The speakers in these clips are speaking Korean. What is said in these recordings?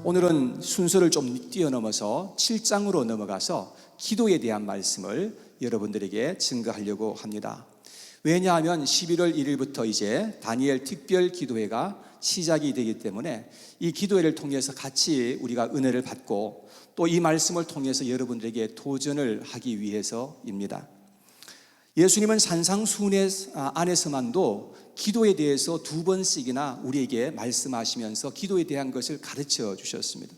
오늘은 순서를 좀 뛰어넘어서 7장으로 넘어가서 기도에 대한 말씀을 여러분들에게 증거하려고 합니다. 왜냐하면 11월 1일부터 이제 다니엘 특별 기도회가 시작이 되기 때문에 이 기도회를 통해서 같이 우리가 은혜를 받고 또 이 말씀을 통해서 여러분들에게 도전을 하기 위해서입니다. 예수님은 산상수훈 안에서만도 기도에 대해서 2번씩이나 우리에게 말씀하시면서 기도에 대한 것을 가르쳐 주셨습니다.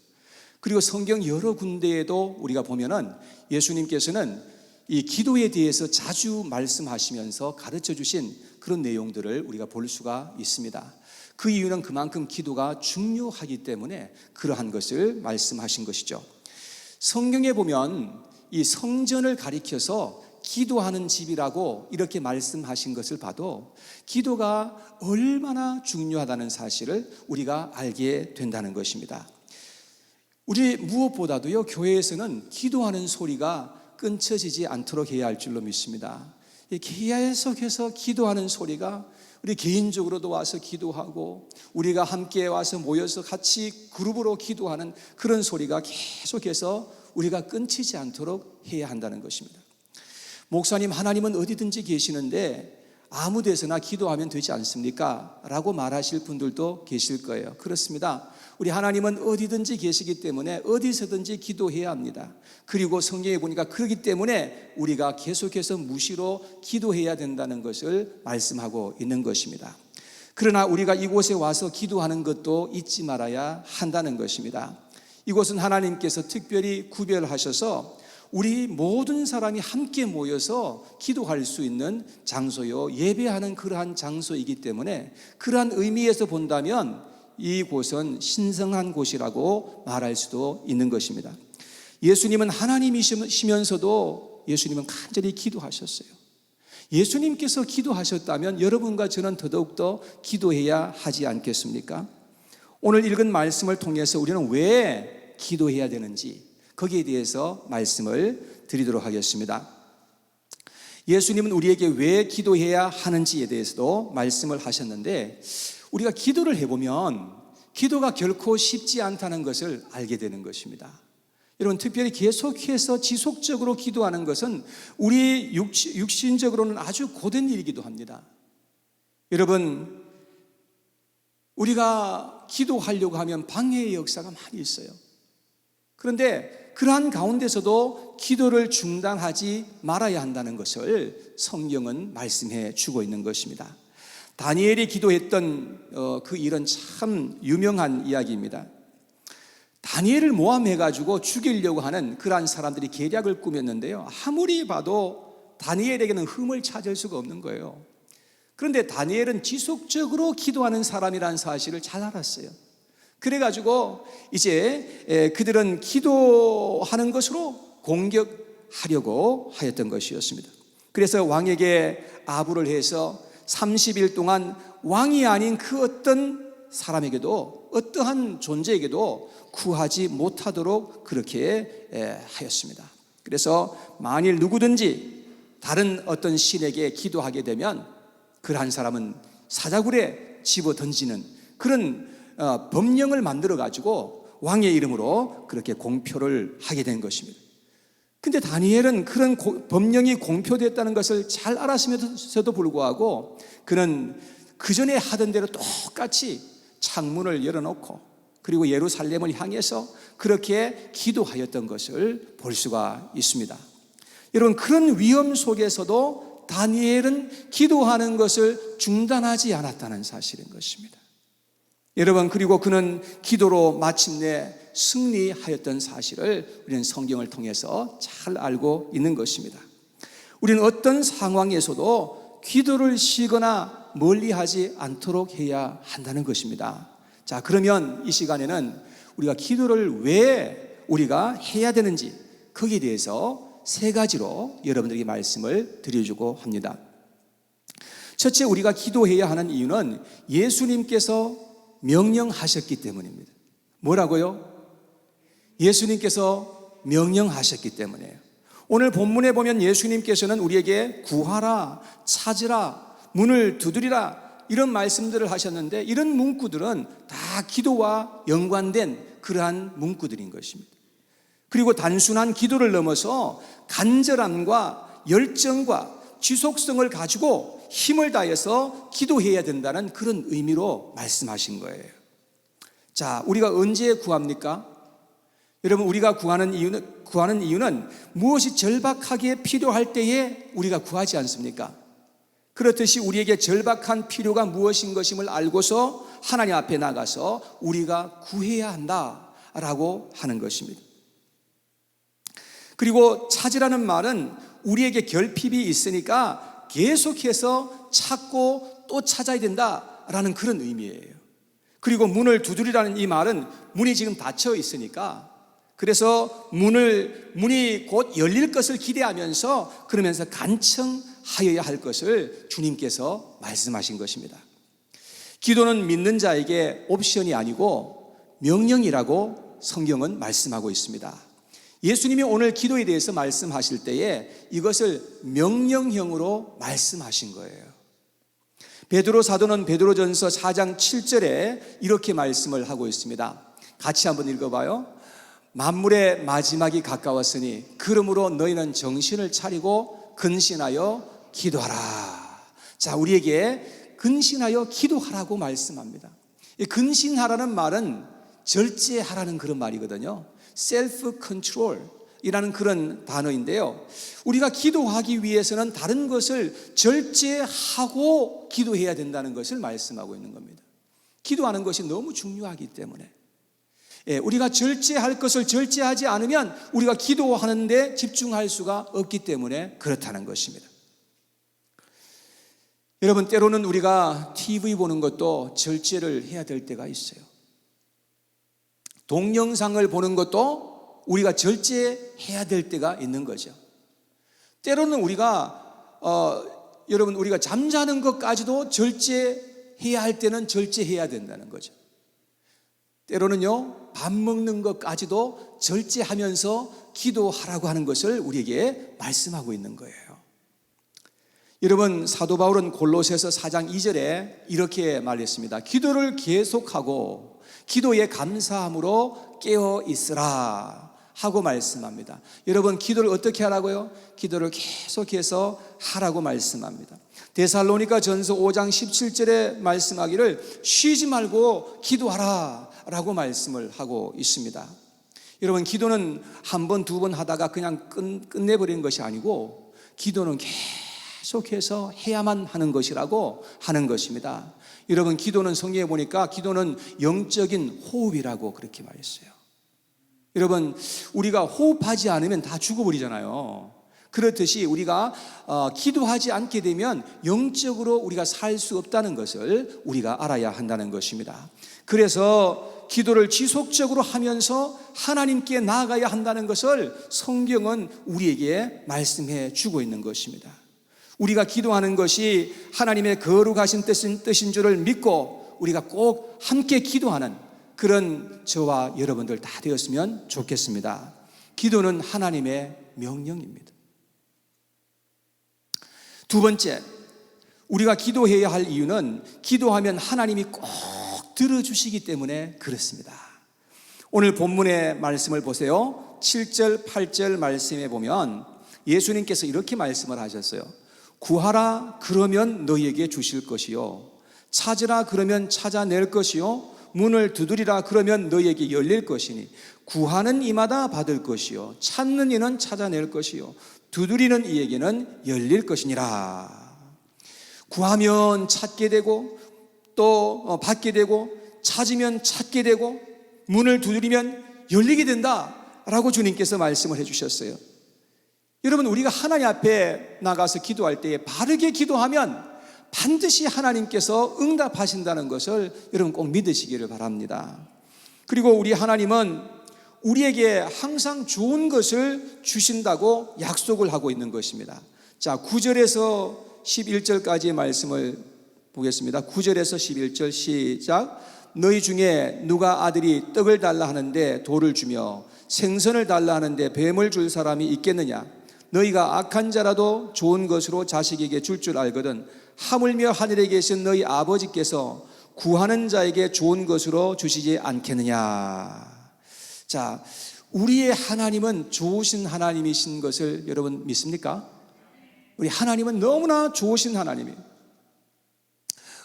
그리고 성경 여러 군데에도 우리가 보면은 예수님께서는 이 기도에 대해서 자주 말씀하시면서 가르쳐 주신 그런 내용들을 우리가 볼 수가 있습니다. 그 이유는 그만큼 기도가 중요하기 때문에 그러한 것을 말씀하신 것이죠. 성경에 보면 이 성전을 가리켜서 기도하는 집이라고 이렇게 말씀하신 것을 봐도 기도가 얼마나 중요하다는 사실을 우리가 알게 된다는 것입니다. 우리 무엇보다도요, 교회에서는 기도하는 소리가 끊쳐지지 않도록 해야 할 줄로 믿습니다. 계속해서 기도하는 소리가 우리 개인적으로도 와서 기도하고 우리가 함께 와서 모여서 같이 그룹으로 기도하는 그런 소리가 계속해서 우리가 끊치지 않도록 해야 한다는 것입니다. 목사님, 하나님은 어디든지 계시는데 아무 데서나 기도하면 되지 않습니까? 라고 말하실 분들도 계실 거예요. 그렇습니다. 우리 하나님은 어디든지 계시기 때문에 어디서든지 기도해야 합니다. 그리고 성경에 보니까 그렇기 때문에 우리가 계속해서 무시로 기도해야 된다는 것을 말씀하고 있는 것입니다. 그러나 우리가 이곳에 와서 기도하는 것도 잊지 말아야 한다는 것입니다. 이곳은 하나님께서 특별히 구별하셔서 우리 모든 사람이 함께 모여서 기도할 수 있는 장소요, 예배하는 그러한 장소이기 때문에 그러한 의미에서 본다면 이곳은 신성한 곳이라고 말할 수도 있는 것입니다. 예수님은 하나님이시면서도 예수님은 간절히 기도하셨어요. 예수님께서 기도하셨다면 여러분과 저는 더더욱더 기도해야 하지 않겠습니까? 오늘 읽은 말씀을 통해서 우리는 왜 기도해야 되는지 거기에 대해서 말씀을 드리도록 하겠습니다. 예수님은 우리에게 왜 기도해야 하는지에 대해서도 말씀을 하셨는데 우리가 기도를 해보면 기도가 결코 쉽지 않다는 것을 알게 되는 것입니다. 여러분, 특별히 계속해서 지속적으로 기도하는 것은 우리 육신적으로는 아주 고된 일이기도 합니다. 여러분, 우리가 기도하려고 하면 방해의 역사가 많이 있어요. 그런데 그러한 가운데서도 기도를 중단하지 말아야 한다는 것을 성경은 말씀해 주고 있는 것입니다. 다니엘이 기도했던 그 일은 참 유명한 이야기입니다. 다니엘을 모함해가지고 죽이려고 하는 그러한 사람들이 계략을 꾸몄는데요, 아무리 봐도 다니엘에게는 흠을 찾을 수가 없는 거예요. 그런데 다니엘은 지속적으로 기도하는 사람이라는 사실을 잘 알았어요. 그래가지고 이제 그들은 기도하는 것으로 공격하려고 하였던 것이었습니다. 그래서 왕에게 아부를 해서 30일 동안 왕이 아닌 그 어떤 사람에게도 어떠한 존재에게도 구하지 못하도록 그렇게 하였습니다. 그래서 만일 누구든지 다른 어떤 신에게 기도하게 되면 그러한 사람은 사자굴에 집어 던지는 그런 법령을 만들어 가지고 왕의 이름으로 그렇게 공표를 하게 된 것입니다. 근데 다니엘은 그런 법령이 공표됐다는 것을 잘 알았음에도 불구하고 그는 그 전에 하던 대로 똑같이 창문을 열어놓고 그리고 예루살렘을 향해서 그렇게 기도하였던 것을 볼 수가 있습니다. 여러분, 그런 위험 속에서도 다니엘은 기도하는 것을 중단하지 않았다는 사실인 것입니다. 여러분, 그리고 그는 기도로 마침내 승리하였던 사실을 우리는 성경을 통해서 잘 알고 있는 것입니다. 우리는 어떤 상황에서도 기도를 쉬거나 멀리하지 않도록 해야 한다는 것입니다. 자, 그러면 이 시간에는 우리가 기도를 왜 우리가 해야 되는지 거기에 대해서 3가지로 여러분들에게 말씀을 드려주고 합니다. 첫째, 우리가 기도해야 하는 이유는 예수님께서 명령하셨기 때문입니다. 뭐라고요? 예수님께서 명령하셨기 때문이에요. 오늘 본문에 보면 예수님께서는 우리에게 구하라, 찾으라, 문을 두드리라 이런 말씀들을 하셨는데 이런 문구들은 다 기도와 연관된 그러한 문구들인 것입니다. 그리고 단순한 기도를 넘어서 간절함과 열정과 지속성을 가지고 힘을 다해서 기도해야 된다는 그런 의미로 말씀하신 거예요. 자, 우리가 언제 구합니까? 여러분, 우리가 구하는 이유는 무엇이 절박하게 필요할 때에 우리가 구하지 않습니까? 그렇듯이 우리에게 절박한 필요가 무엇인 것임을 알고서 하나님 앞에 나가서 우리가 구해야 한다라고 하는 것입니다. 그리고 찾으라는 말은 우리에게 결핍이 있으니까 계속해서 찾고 또 찾아야 된다라는 그런 의미예요. 그리고 문을 두드리라는 이 말은 문이 지금 닫혀 있으니까, 그래서 문이 곧 열릴 것을 기대하면서 그러면서 간청하여야 할 것을 주님께서 말씀하신 것입니다. 기도는 믿는 자에게 옵션이 아니고 명령이라고 성경은 말씀하고 있습니다. 예수님이 오늘 기도에 대해서 말씀하실 때에 이것을 명령형으로 말씀하신 거예요. 베드로 사도는 베드로전서 4장 7절에 이렇게 말씀을 하고 있습니다. 같이 한번 읽어봐요. 만물의 마지막이 가까웠으니 그러므로 너희는 정신을 차리고 근신하여 기도하라. 자, 우리에게 근신하여 기도하라고 말씀합니다. 이 근신하라는 말은 절제하라는 그런 말이거든요. 셀프 컨트롤이라는 그런 단어인데요, 우리가 기도하기 위해서는 다른 것을 절제하고 기도해야 된다는 것을 말씀하고 있는 겁니다. 기도하는 것이 너무 중요하기 때문에 우리가 절제할 것을 절제하지 않으면 우리가 기도하는 데 집중할 수가 없기 때문에 그렇다는 것입니다. 여러분, 때로는 우리가 TV 보는 것도 절제를 해야 될 때가 있어요. 동영상을 보는 것도 우리가 절제해야 될 때가 있는 거죠. 때로는 우리가 우리가 잠자는 것까지도 절제해야 할 때는 절제해야 된다는 거죠. 때로는요, 밥 먹는 것까지도 절제하면서 기도하라고 하는 것을 우리에게 말씀하고 있는 거예요. 여러분, 사도 바울은 골로새서 4장 2절에 이렇게 말했습니다. 기도를 계속하고 기도에 감사함으로 깨어 있으라 하고 말씀합니다. 여러분, 기도를 어떻게 하라고요? 기도를 계속해서 하라고 말씀합니다. 데살로니가 전서 5장 17절에 말씀하기를 쉬지 말고 기도하라 라고 말씀을 하고 있습니다. 여러분, 기도는 한 번, 두 번 하다가 그냥 끝내버리는 것이 아니고 기도는 계속해서 해야만 하는 것이라고 하는 것입니다. 여러분, 기도는 성경에 보니까 기도는 영적인 호흡이라고 그렇게 말했어요. 여러분, 우리가 호흡하지 않으면 다 죽어버리잖아요. 그렇듯이 우리가 기도하지 않게 되면 영적으로 우리가 살 수 없다는 것을 우리가 알아야 한다는 것입니다. 그래서 기도를 지속적으로 하면서 하나님께 나아가야 한다는 것을 성경은 우리에게 말씀해 주고 있는 것입니다. 우리가 기도하는 것이 하나님의 거룩하신 뜻인 줄을 믿고 우리가 꼭 함께 기도하는 그런 저와 여러분들 다 되었으면 좋겠습니다. 기도는 하나님의 명령입니다. 두 번째, 우리가 기도해야 할 이유는 기도하면 하나님이 꼭 들어주시기 때문에 그렇습니다. 오늘 본문의 말씀을 보세요. 7절, 8절 말씀에 보면 예수님께서 이렇게 말씀을 하셨어요. 구하라 그러면 너희에게 주실 것이요, 찾으라 그러면 찾아낼 것이요, 문을 두드리라 그러면 너희에게 열릴 것이니 구하는 이마다 받을 것이요, 찾는 이는 찾아낼 것이요, 두드리는 이에게는 열릴 것이니라. 구하면 찾게 되고 또 받게 되고 찾으면 찾게 되고 문을 두드리면 열리게 된다라고 주님께서 말씀을 해주셨어요. 여러분, 우리가 하나님 앞에 나가서 기도할 때에 바르게 기도하면 반드시 하나님께서 응답하신다는 것을 여러분 꼭 믿으시기를 바랍니다. 그리고 우리 하나님은 우리에게 항상 좋은 것을 주신다고 약속을 하고 있는 것입니다. 자, 9절에서 11절까지의 말씀을 보겠습니다. 9절에서 11절 시작. 너희 중에 누가 아들이 떡을 달라 하는데 돌을 주며 생선을 달라 하는데 뱀을 줄 사람이 있겠느냐? 너희가 악한 자라도 좋은 것으로 자식에게 줄 줄 알거든 하물며 하늘에 계신 너희 아버지께서 구하는 자에게 좋은 것으로 주시지 않겠느냐? 자, 우리의 하나님은 좋으신 하나님이신 것을 여러분 믿습니까? 우리 하나님은 너무나 좋으신 하나님이에요.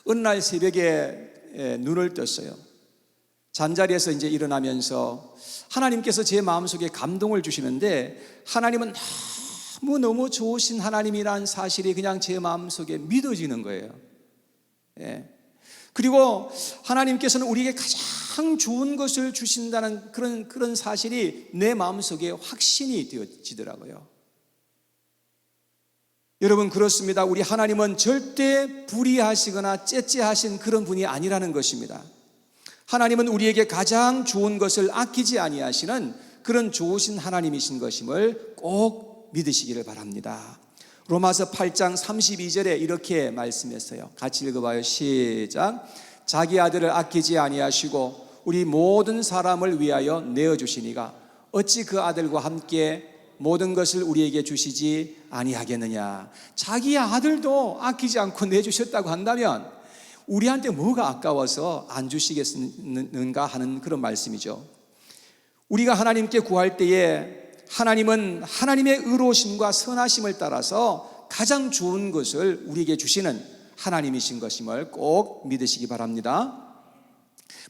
어느 날 새벽에 눈을 떴어요. 잠자리에서 이제 일어나면서 하나님께서 제 마음속에 감동을 주시는데, 하나님은 너무너무 좋으신 하나님이라는 사실이 그냥 제 마음속에 믿어지는 거예요. 예. 그리고 하나님께서는 우리에게 가장 좋은 것을 주신다는 그런 사실이 내 마음속에 확신이 되어지더라고요. 여러분, 그렇습니다. 우리 하나님은 절대 불의하시거나 째째하신 그런 분이 아니라는 것입니다. 하나님은 우리에게 가장 좋은 것을 아끼지 아니하시는 그런 좋으신 하나님이신 것임을 꼭 믿으시기를 바랍니다. 로마서 8장 32절에 이렇게 말씀했어요. 같이 읽어봐요. 시작. 자기 아들을 아끼지 아니하시고 우리 모든 사람을 위하여 내어주시니가 어찌 그 아들과 함께 모든 것을 우리에게 주시지 아니하겠느냐. 자기 아들도 아끼지 않고 내주셨다고 한다면 우리한테 뭐가 아까워서 안 주시겠는가 하는 그런 말씀이죠. 우리가 하나님께 구할 때에 하나님은 하나님의 의로우심과 선하심을 따라서 가장 좋은 것을 우리에게 주시는 하나님이신 것임을 꼭 믿으시기 바랍니다.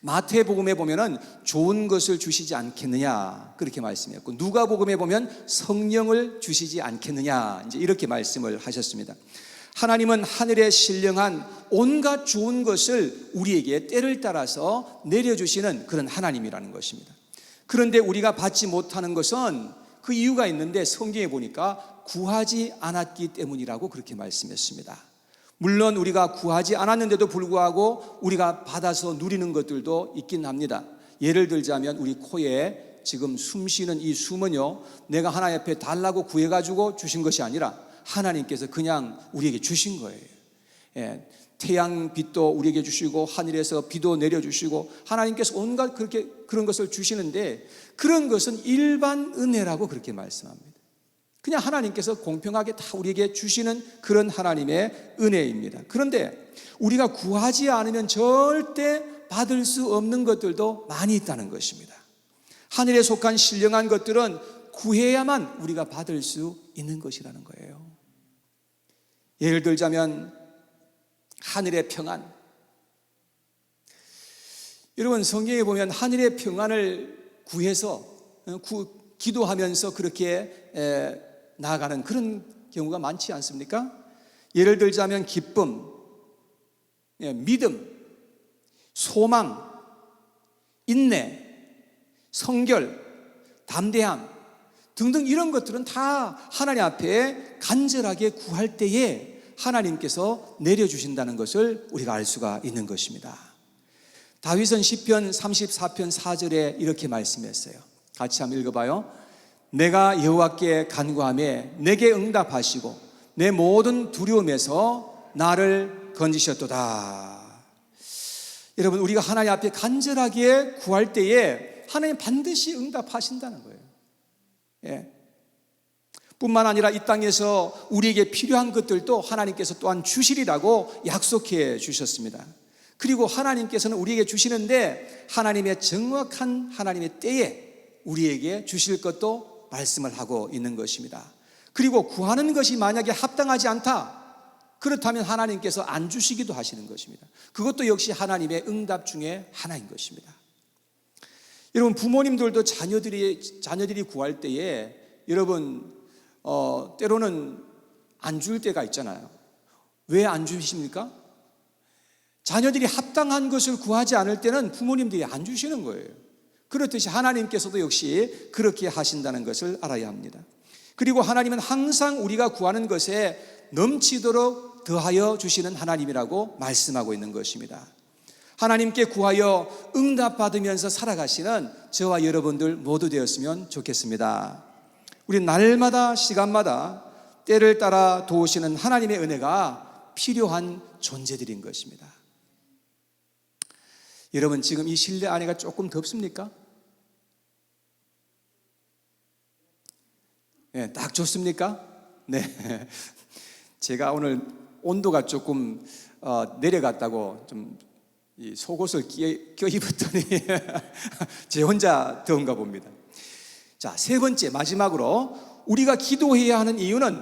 마태복음에 보면은 좋은 것을 주시지 않겠느냐 그렇게 말씀했고, 누가복음에 보면 성령을 주시지 않겠느냐 이제 이렇게 말씀을 하셨습니다. 하나님은 하늘에 신령한 온갖 좋은 것을 우리에게 때를 따라서 내려주시는 그런 하나님이라는 것입니다. 그런데 우리가 받지 못하는 것은 그 이유가 있는데, 성경에 보니까 구하지 않았기 때문이라고 그렇게 말씀했습니다. 물론 우리가 구하지 않았는데도 불구하고 우리가 받아서 누리는 것들도 있긴 합니다. 예를 들자면 우리 코에 지금 숨 쉬는 이 숨은요, 내가 하나님 앞에 달라고 구해가지고 주신 것이 아니라 하나님께서 그냥 우리에게 주신 거예요. 예, 태양빛도 우리에게 주시고 하늘에서 비도 내려주시고 하나님께서 온갖 그런 것을 주시는데, 그런 것은 일반 은혜라고 그렇게 말씀합니다. 그냥 하나님께서 공평하게 다 우리에게 주시는 그런 하나님의 은혜입니다. 그런데 우리가 구하지 않으면 절대 받을 수 없는 것들도 많이 있다는 것입니다. 하늘에 속한 신령한 것들은 구해야만 우리가 받을 수 있는 것이라는 거예요. 예를 들자면 하늘의 평안. 여러분, 성경에 보면 하늘의 평안을 구해서 기도하면서 그렇게 나아가는 그런 경우가 많지 않습니까? 예를 들자면 기쁨, 믿음, 소망, 인내, 성결, 담대함 등등 이런 것들은 다 하나님 앞에 간절하게 구할 때에 하나님께서 내려주신다는 것을 우리가 알 수가 있는 것입니다. 다윗은 시편 34편 4절에 이렇게 말씀했어요. 같이 한번 읽어봐요. 내가 여호와께 간구하며 내게 응답하시고 내 모든 두려움에서 나를 건지셨도다. 여러분, 우리가 하나님 앞에 간절하게 구할 때에 하나님 반드시 응답하신다는 거예요. 예. 뿐만 아니라 이 땅에서 우리에게 필요한 것들도 하나님께서 또한 주시리라고 약속해 주셨습니다. 그리고 하나님께서는 우리에게 주시는데 하나님의 정확한 하나님의 때에 우리에게 주실 것도 말씀을 하고 있는 것입니다. 그리고 구하는 것이 만약에 합당하지 않다, 그렇다면 하나님께서 안 주시기도 하시는 것입니다. 그것도 역시 하나님의 응답 중에 하나인 것입니다. 여러분, 부모님들도 자녀들이 구할 때에 여러분 때로는 안 줄 때가 있잖아요. 왜 안 주십니까? 자녀들이 합당한 것을 구하지 않을 때는 부모님들이 안 주시는 거예요. 그렇듯이 하나님께서도 역시 그렇게 하신다는 것을 알아야 합니다. 그리고 하나님은 항상 우리가 구하는 것에 넘치도록 더하여 주시는 하나님이라고 말씀하고 있는 것입니다. 하나님께 구하여 응답받으면서 살아가시는 저와 여러분들 모두 되었으면 좋겠습니다. 우리 날마다 시간마다 때를 따라 도우시는 하나님의 은혜가 필요한 존재들인 것입니다. 여러분, 지금 이 실내 안에가 조금 덥습니까? 네, 딱 좋습니까? 네. 제가 오늘 온도가 조금 내려갔다고 좀 이 속옷을 껴입었더니 제 혼자 더운가 봅니다. 자, 세 번째, 마지막으로 우리가 기도해야 하는 이유는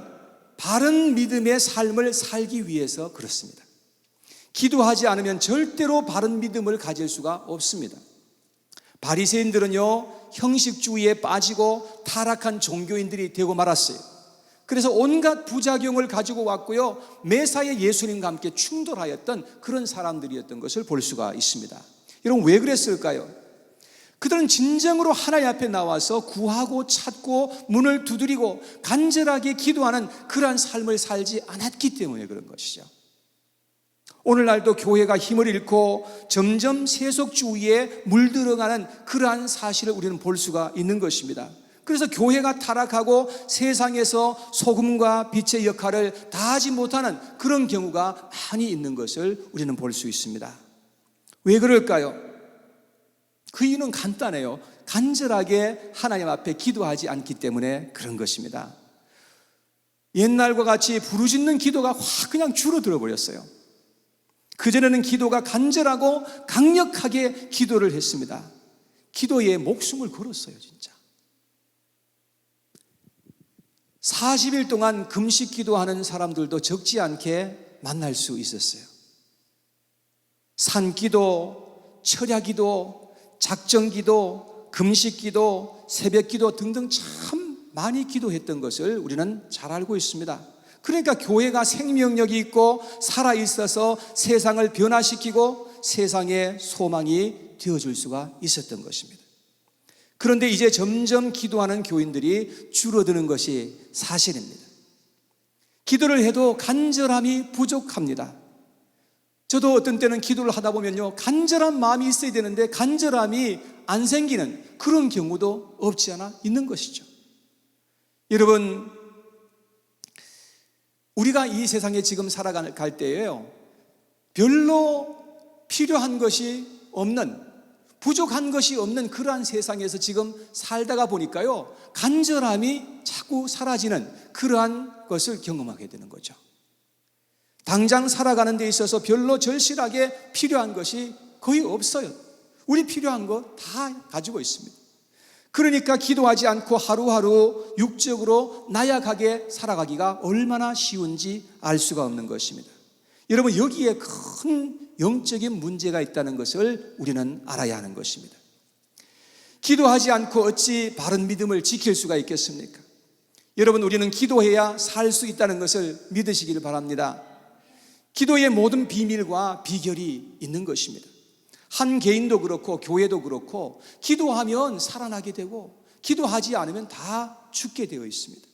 바른 믿음의 삶을 살기 위해서 그렇습니다. 기도하지 않으면 절대로 바른 믿음을 가질 수가 없습니다. 바리새인들은요, 형식주의에 빠지고 타락한 종교인들이 되고 말았어요. 그래서 온갖 부작용을 가지고 왔고요, 매사에 예수님과 함께 충돌하였던 그런 사람들이었던 것을 볼 수가 있습니다. 여러분, 왜 그랬을까요? 그들은 진정으로 하나님 앞에 나와서 구하고 찾고 문을 두드리고 간절하게 기도하는 그러한 삶을 살지 않았기 때문에 그런 것이죠. 오늘날도 교회가 힘을 잃고 점점 세속주의에 물들어가는 그러한 사실을 우리는 볼 수가 있는 것입니다. 그래서 교회가 타락하고 세상에서 소금과 빛의 역할을 다하지 못하는 그런 경우가 많이 있는 것을 우리는 볼 수 있습니다. 왜 그럴까요? 그 이유는 간단해요. 간절하게 하나님 앞에 기도하지 않기 때문에 그런 것입니다. 옛날과 같이 부르짖는 기도가 확 그냥 줄어들어 버렸어요. 그전에는 기도가 간절하고 강력하게 기도를 했습니다. 기도에 목숨을 걸었어요, 진짜. 40일 동안 금식 기도하는 사람들도 적지 않게 만날 수 있었어요. 산기도, 철야기도, 작정기도, 금식기도, 새벽기도 등등 참 많이 기도했던 것을 우리는 잘 알고 있습니다. 그러니까 교회가 생명력이 있고 살아있어서 세상을 변화시키고 세상의 소망이 되어줄 수가 있었던 것입니다. 그런데 이제 점점 기도하는 교인들이 줄어드는 것이 사실입니다. 기도를 해도 간절함이 부족합니다. 저도 어떤 때는 기도를 하다 보면요, 간절한 마음이 있어야 되는데 간절함이 안 생기는 그런 경우도 없지 않아 있는 것이죠. 여러분, 우리가 이 세상에 지금 살아갈 때에요, 별로 필요한 것이 없는, 부족한 것이 없는 그러한 세상에서 지금 살다가 보니까요, 간절함이 자꾸 사라지는 그러한 것을 경험하게 되는 거죠. 당장 살아가는 데 있어서 별로 절실하게 필요한 것이 거의 없어요. 우리 필요한 거 다 가지고 있습니다. 그러니까 기도하지 않고 하루하루 육적으로 나약하게 살아가기가 얼마나 쉬운지 알 수가 없는 것입니다. 여러분, 여기에 큰 영적인 문제가 있다는 것을 우리는 알아야 하는 것입니다. 기도하지 않고 어찌 바른 믿음을 지킬 수가 있겠습니까? 여러분, 우리는 기도해야 살 수 있다는 것을 믿으시기를 바랍니다. 기도의 모든 비밀과 비결이 있는 것입니다. 한 개인도 그렇고 교회도 그렇고 기도하면 살아나게 되고 기도하지 않으면 다 죽게 되어 있습니다.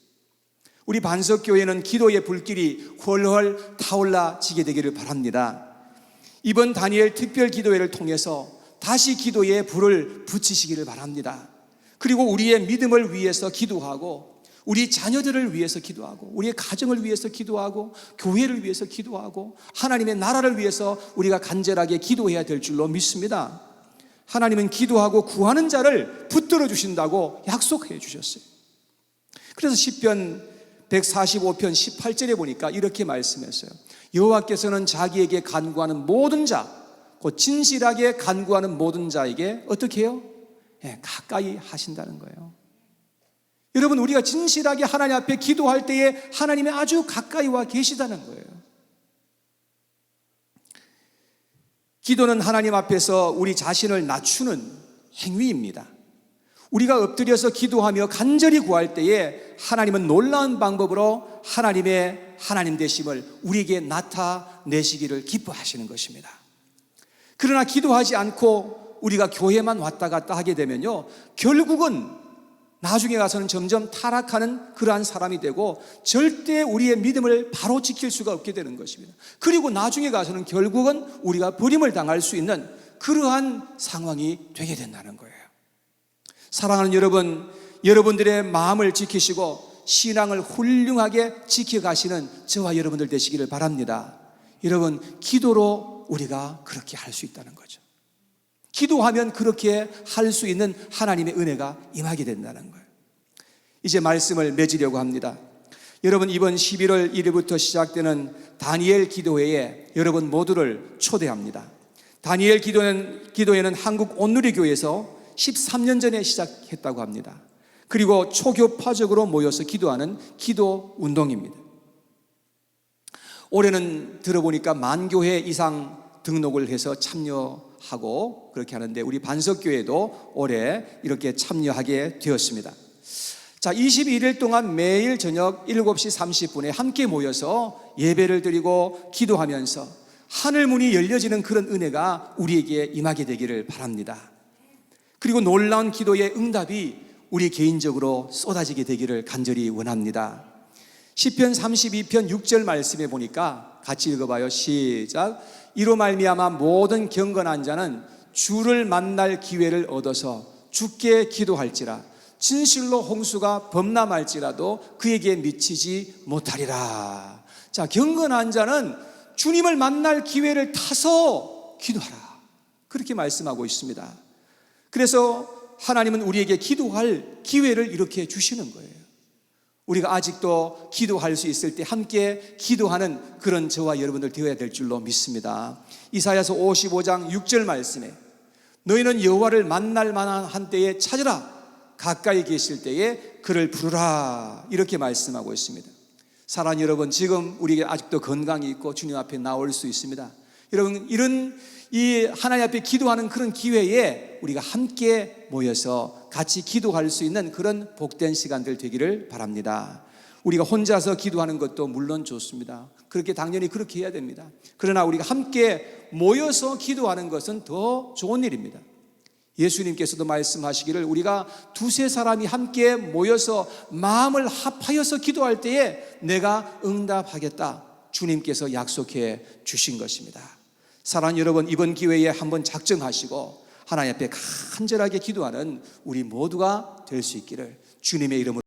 우리 반석교회는 기도의 불길이 훨훨 타올라지게 되기를 바랍니다. 이번 다니엘 특별 기도회를 통해서 다시 기도에 불을 붙이시기를 바랍니다. 그리고 우리의 믿음을 위해서 기도하고 우리 자녀들을 위해서 기도하고 우리의 가정을 위해서 기도하고 교회를 위해서 기도하고 하나님의 나라를 위해서 우리가 간절하게 기도해야 될 줄로 믿습니다. 하나님은 기도하고 구하는 자를 붙들어 주신다고 약속해 주셨어요. 그래서 시편 145편 18절에 보니까 이렇게 말씀했어요. 여호와께서는 자기에게 간구하는 모든 자, 곧 진실하게 간구하는 모든 자에게 어떻게 해요? 가까이 하신다는 거예요. 여러분, 우리가 진실하게 하나님 앞에 기도할 때에 하나님이 아주 가까이 와 계시다는 거예요. 기도는 하나님 앞에서 우리 자신을 낮추는 행위입니다. 우리가 엎드려서 기도하며 간절히 구할 때에 하나님은 놀라운 방법으로 하나님의 하나님 되심을 우리에게 나타내시기를 기뻐하시는 것입니다. 그러나 기도하지 않고 우리가 교회만 왔다 갔다 하게 되면요, 결국은 나중에 가서는 점점 타락하는 그러한 사람이 되고 절대 우리의 믿음을 바로 지킬 수가 없게 되는 것입니다. 그리고 나중에 가서는 결국은 우리가 버림을 당할 수 있는 그러한 상황이 되게 된다는 거예요. 사랑하는 여러분, 여러분들의 마음을 지키시고 신앙을 훌륭하게 지켜가시는 저와 여러분들 되시기를 바랍니다. 여러분, 기도로 우리가 그렇게 할 수 있다는 거죠. 기도하면 그렇게 할 수 있는 하나님의 은혜가 임하게 된다는 거예요. 이제 말씀을 맺으려고 합니다. 여러분, 이번 11월 1일부터 시작되는 다니엘 기도회에 여러분 모두를 초대합니다. 다니엘 기도회는 한국 온누리교회에서 13년 전에 시작했다고 합니다. 그리고 초교파적으로 모여서 기도하는 기도 운동입니다. 올해는 들어보니까 10,000교회 이상 등록을 해서 참여하고 그렇게 하는데, 우리 반석교회도 올해 이렇게 참여하게 되었습니다. 자, 21일 동안 매일 저녁 7시 30분에 함께 모여서 예배를 드리고 기도하면서 하늘 문이 열려지는 그런 은혜가 우리에게 임하게 되기를 바랍니다. 그리고 놀라운 기도의 응답이 우리 개인적으로 쏟아지게 되기를 간절히 원합니다. 시편 32편 6절 말씀에 보니까 같이 읽어봐요. 시작. 이로 말미암아 모든 경건한 자는 주를 만날 기회를 얻어서 주께 기도할지라. 진실로 홍수가 범람할지라도 그에게 미치지 못하리라. 자, 경건한 자는 주님을 만날 기회를 타서 기도하라, 그렇게 말씀하고 있습니다. 그래서 하나님은 우리에게 기도할 기회를 이렇게 주시는 거예요. 우리가 아직도 기도할 수 있을 때 함께 기도하는 그런 저와 여러분들 되어야 될 줄로 믿습니다. 이사야서 55장 6절 말씀에 너희는 여호와를 만날 만한 한 때에 찾으라, 가까이 계실 때에 그를 부르라, 이렇게 말씀하고 있습니다. 사랑하는 여러분, 지금 우리에게 아직도 건강이 있고 주님 앞에 나올 수 있습니다. 여러분, 이런 이 하나님 앞에 기도하는 그런 기회에 우리가 함께 모여서 같이 기도할 수 있는 그런 복된 시간들 되기를 바랍니다. 우리가 혼자서 기도하는 것도 물론 좋습니다. 그렇게 당연히 그렇게 해야 됩니다. 그러나 우리가 함께 모여서 기도하는 것은 더 좋은 일입니다. 예수님께서도 말씀하시기를 우리가 2-3사람이 함께 모여서 마음을 합하여서 기도할 때에 내가 응답하겠다, 주님께서 약속해 주신 것입니다. 사랑하는 여러분, 이번 기회에 한번 작정하시고 하나님 앞에 간절하게 기도하는 우리 모두가 될 수 있기를 주님의 이름으로